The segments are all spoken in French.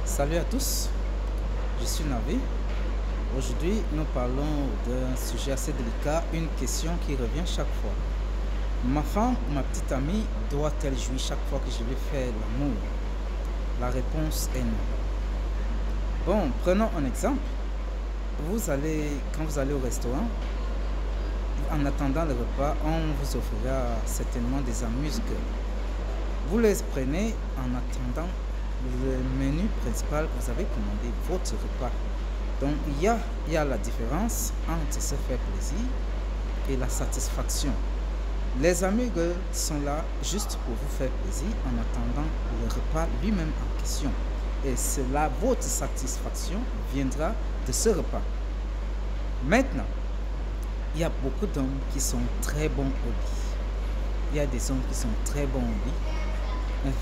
Salut à tous, je suis Navi. Aujourd'hui, nous parlons d'un sujet assez délicat, une question qui revient chaque fois. Ma femme ou ma petite amie doit-elle jouir chaque fois que je lui fais l'amour? La réponse est non. Bon, prenons un exemple. Quand vous allez au restaurant, en attendant le repas, on vous offrira certainement des amuse-gueules. Vous les prenez en attendant le menu principal que vous avez commandé, votre repas. Donc il y a la différence entre se faire plaisir et la satisfaction. Les amuse-gueules sont là juste pour vous faire plaisir en attendant le repas lui-même en question. Et cela, votre satisfaction viendra de ce repas. Maintenant, il y a beaucoup d'hommes qui sont très bons au lit. Il y a des hommes qui sont très bons au lit.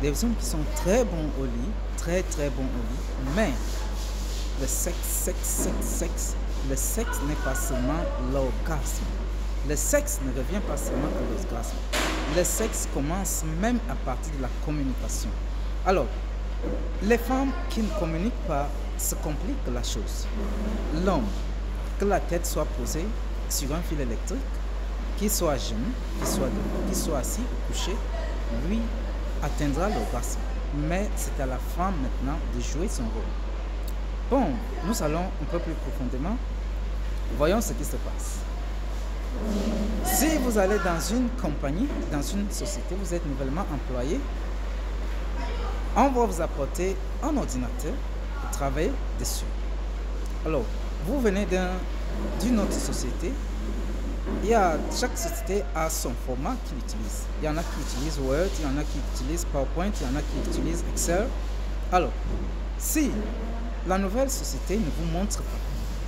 Des hommes qui sont très bons au lit, très bons au lit, mais le sexe n'est pas seulement l'orgasme. Le sexe ne revient pas seulement à l'orgasme. Le sexe commence même à partir de la communication. Alors, les femmes qui ne communiquent pas se compliquent la chose. L'homme, que la tête soit posée sur un fil électrique, qu'il soit à genoux, qu'il soit debout, qu'il soit assis ou couché, lui atteindra l'orgasme. Mais c'est à la femme maintenant de jouer son rôle. Bon, nous allons un peu plus profondément. Voyons ce qui se passe. Si vous allez dans une compagnie, dans une société, vous êtes nouvellement employé, on va vous apporter un ordinateur pour travailler dessus. Alors, vous venez d'une autre société. Chaque société a son format qu'il utilise. Il y en a qui utilisent Word, il y en a qui utilisent PowerPoint, il y en a qui utilisent Excel. Alors, si la nouvelle société ne vous montre pas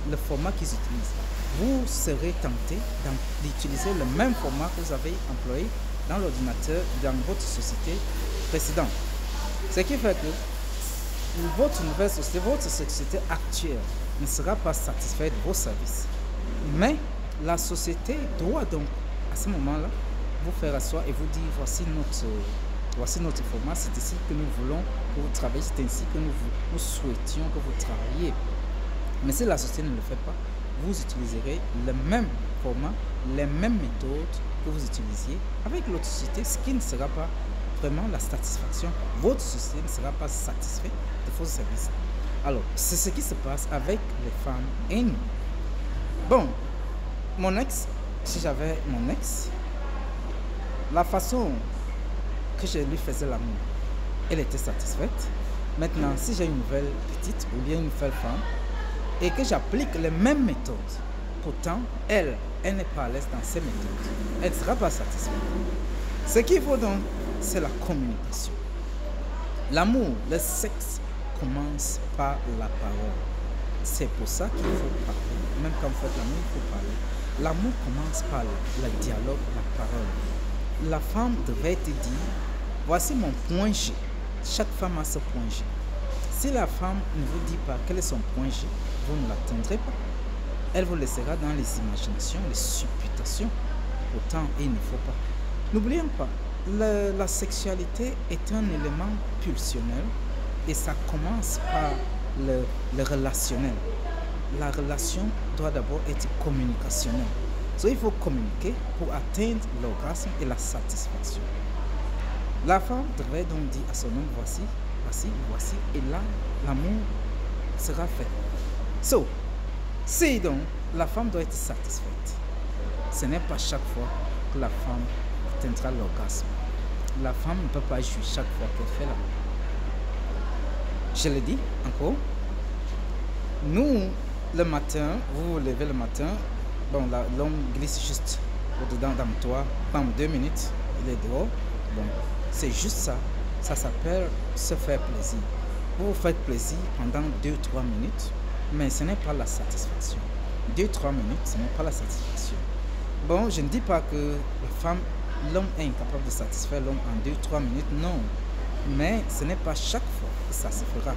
le format qu'ils utilisent, vous serez tenté d'utiliser le même format que vous avez employé dans l'ordinateur dans votre société précédente. Ce qui fait que votre nouvelle société, votre société actuelle ne sera pas satisfaite de vos services. Mais la société doit donc, à ce moment-là, vous faire asseoir et vous dire voici notre format, c'est ici que nous voulons que vous travaillez, c'est ainsi que nous souhaitions que vous travailliez. Mais si la société ne le fait pas, vous utiliserez le même format, les mêmes méthodes que vous utilisiez avec l'autre société, ce qui ne sera pas vraiment la satisfaction. Votre société ne sera pas satisfaite de vos services. Alors, c'est ce qui se passe avec les femmes et nous. Bon, si j'avais mon ex, la façon que je lui faisais l'amour, elle était satisfaite. Maintenant, si j'ai une nouvelle petite ou bien une nouvelle femme et que j'applique les mêmes méthodes, pourtant, elle n'est pas à l'aise dans ces méthodes, elle ne sera pas satisfaite. Ce qu'il faut donc, c'est la communication. L'amour, le sexe commence par la parole. C'est pour ça qu'il faut parler. Même quand vous faites l'amour, il faut parler. L'amour commence par le dialogue, la parole. La femme devait te dire, voici mon point G. Chaque femme a ce point G. Si la femme ne vous dit pas quel est son point G, vous ne l'atteindrez pas. Elle vous laissera dans les imaginations, les supputations. Pourtant, il ne faut pas. N'oublions pas, la sexualité est un élément pulsionnel et ça commence par le relationnel. La relation doit d'abord être communicationnelle. Donc il faut communiquer pour atteindre l'orgasme et la satisfaction. La femme devrait donc dire à son homme, voici, et là, l'amour sera fait. Si donc la femme doit être satisfaite, ce n'est pas chaque fois que la femme atteindra l'orgasme. La femme ne peut pas jouir chaque fois qu'elle fait l'amour. Je le dis encore, nous, le matin, vous vous levez le matin, bon, l'homme glisse juste au-dedans d'un toit, pendant 2 minutes, il est dehors. Bon, c'est juste ça. Ça s'appelle se faire plaisir. Vous vous faites plaisir pendant 2-3 minutes, mais ce n'est pas la satisfaction. 2-3 minutes, ce n'est pas la satisfaction. Bon, je ne dis pas que l'homme est incapable de satisfaire l'homme en 2-3 minutes, non. Mais ce n'est pas chaque fois que ça se fera.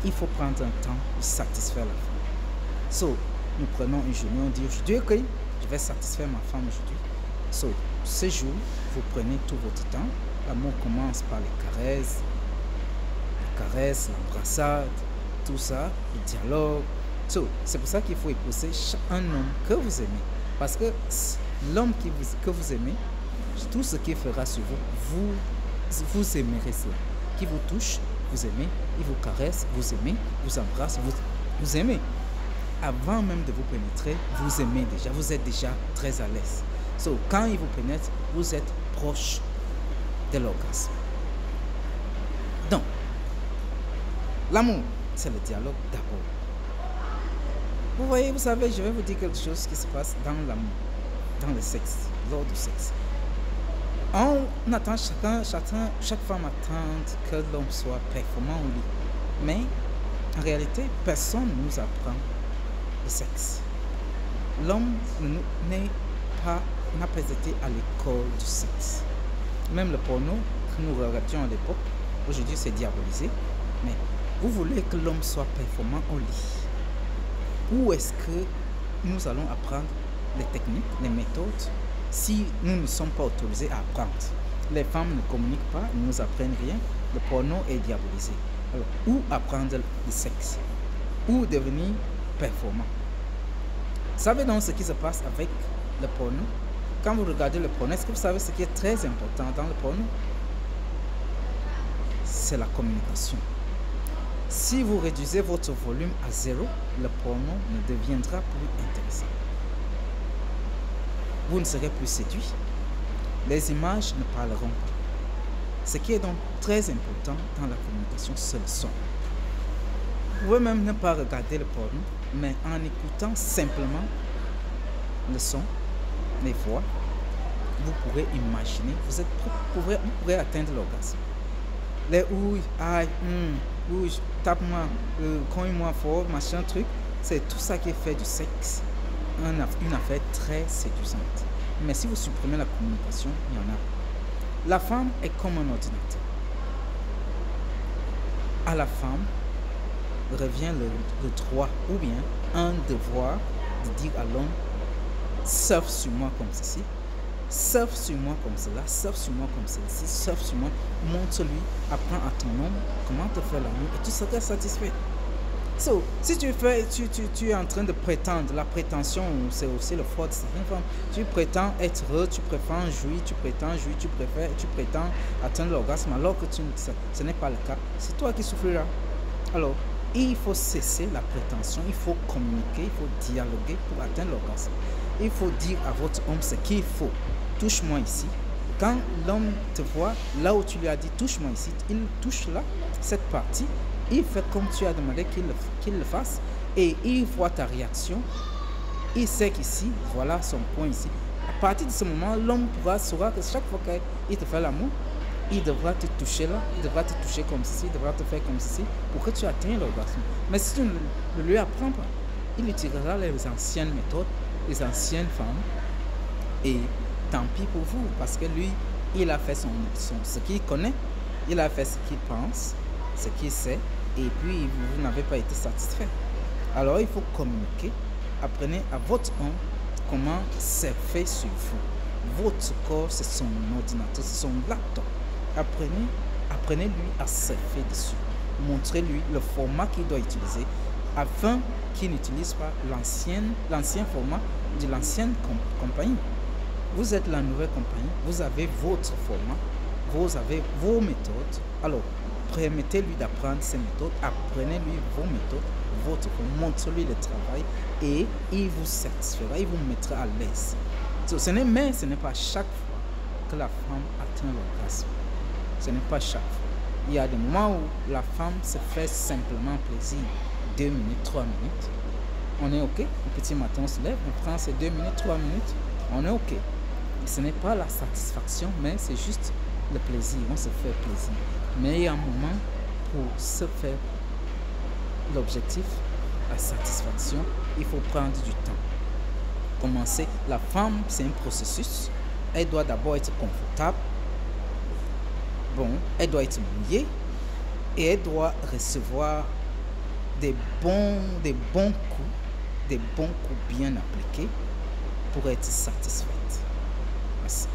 Il faut prendre un temps pour satisfaire la femme. Nous prenons une journée, on dit aujourd'hui, ok, je vais satisfaire ma femme aujourd'hui. Ce jour, vous prenez tout votre temps. L'amour commence par les caresses, caresse, l'embrassade, tout ça, le dialogue. So, c'est pour ça qu'il faut épouser un homme que vous aimez. Parce que l'homme que vous aimez, tout ce qu'il fera sur vous aimerez cela. Qui vous touche, vous aimez. Il vous caresse, vous aimez. Vous embrasse, vous aimez. Avant même de vous pénétrer, vous aimez déjà. Vous êtes déjà très à l'aise. So, quand il vous pénètre, vous êtes proche de l'orgasme. Donc, l'amour, c'est le dialogue d'abord. Vous voyez, vous savez, je vais vous dire quelque chose qui se passe dans l'amour, dans le sexe, lors du sexe. On attend chaque femme attend que l'homme soit performant au lit. Mais, en réalité, personne ne nous apprend le sexe. L'homme n'a pas été à l'école du sexe. Même le porno que nous regardions à l'époque, aujourd'hui c'est diabolisé. Mais vous voulez que l'homme soit performant au lit. Où est-ce que nous allons apprendre les techniques, les méthodes, si nous ne sommes pas autorisés à apprendre? Les femmes ne communiquent pas, ne nous apprennent rien. Le porno est diabolisé. Alors, où apprendre le sexe? Où devenir performant? Vous savez donc ce qui se passe avec le porno? Quand vous regardez le porno, est-ce que vous savez ce qui est très important dans le porno? C'est la communication. Si vous réduisez votre volume à 0, le porno ne deviendra plus intéressant. Vous ne serez plus séduit. Les images ne parleront pas. Ce qui est donc très important dans la communication, c'est le son. Vous pouvez même ne pas regarder le porno, mais en écoutant simplement le son, les voix, vous pourrez imaginer, vous pourrez atteindre l'orgasme. Les ouilles, aïe, ouille, tape-moi, cogne-moi fort, machin, truc, c'est tout ça qui fait du sexe une affaire très séduisante. Mais si vous supprimez la communication, il y en a. La femme est comme un ordinateur. À la femme revient le droit ou bien un devoir de dire à l'homme: surfe sur moi comme ceci, surfe sur moi comme cela, surfe sur moi comme ceci, surfe sur moi, montre-lui, apprends à ton homme comment te faire l'amour et tu seras satisfait. So, si tu es en train de prétendre, la prétention, c'est aussi le froid de certaines femmes. Tu prétends être heureux, tu prétends jouir, tu prétends atteindre l'orgasme alors que ce n'est pas le cas. C'est toi qui souffriras. Alors, il faut cesser la prétention, il faut communiquer, il faut dialoguer pour atteindre l'orgasme. Il faut dire à votre homme ce qu'il faut. Touche-moi ici. Quand l'homme te voit, là où tu lui as dit touche-moi ici, il touche là, cette partie. Il fait comme tu as demandé qu'il le fasse et il voit ta réaction. Il sait qu'ici, voilà son point ici. À partir de ce moment, l'homme saura que chaque fois qu'il te fait l'amour, il devra te toucher là, il devra te toucher comme ceci, il devra te faire comme ceci pour que tu atteignes l'orgasme. Mais si tu ne lui apprends pas, il utilisera les anciennes méthodes, les anciennes femmes et tant pis pour vous parce que lui, il a fait ce qu'il connaît, il a fait ce qu'il pense, ce qu'il sait. Et puis, vous n'avez pas été satisfait. Alors, il faut communiquer. Apprenez à votre homme comment c'est fait sur vous. Votre corps, c'est son ordinateur, c'est son laptop. Apprenez-lui à surfer dessus. Montrez-lui le format qu'il doit utiliser afin qu'il n'utilise pas l'ancien format de l'ancienne compagnie. Vous êtes la nouvelle compagnie, vous avez votre format, vous avez vos méthodes. Alors, permettez-lui d'apprendre ces méthodes, apprenez-lui vos méthodes, montrez-lui le travail et il vous satisfera, il vous mettra à l'aise. Mais ce n'est pas chaque fois que la femme atteint l'orgasme. Ce n'est pas chaque fois. Il y a des moments où la femme se fait simplement plaisir. 2 minutes, 3 minutes. On est OK. Un petit matin, on se lève, on prend ces 2 minutes, 3 minutes. On est OK. Ce n'est pas la satisfaction, mais c'est juste le plaisir. On se fait plaisir. Mais il y a un moment pour se faire l'objectif, la satisfaction, il faut prendre du temps. Commencer. La femme, c'est un processus. Elle doit d'abord être confortable. Bon, elle doit être mouillée. Et elle doit recevoir des bons coups bien appliqués pour être satisfaite. Merci.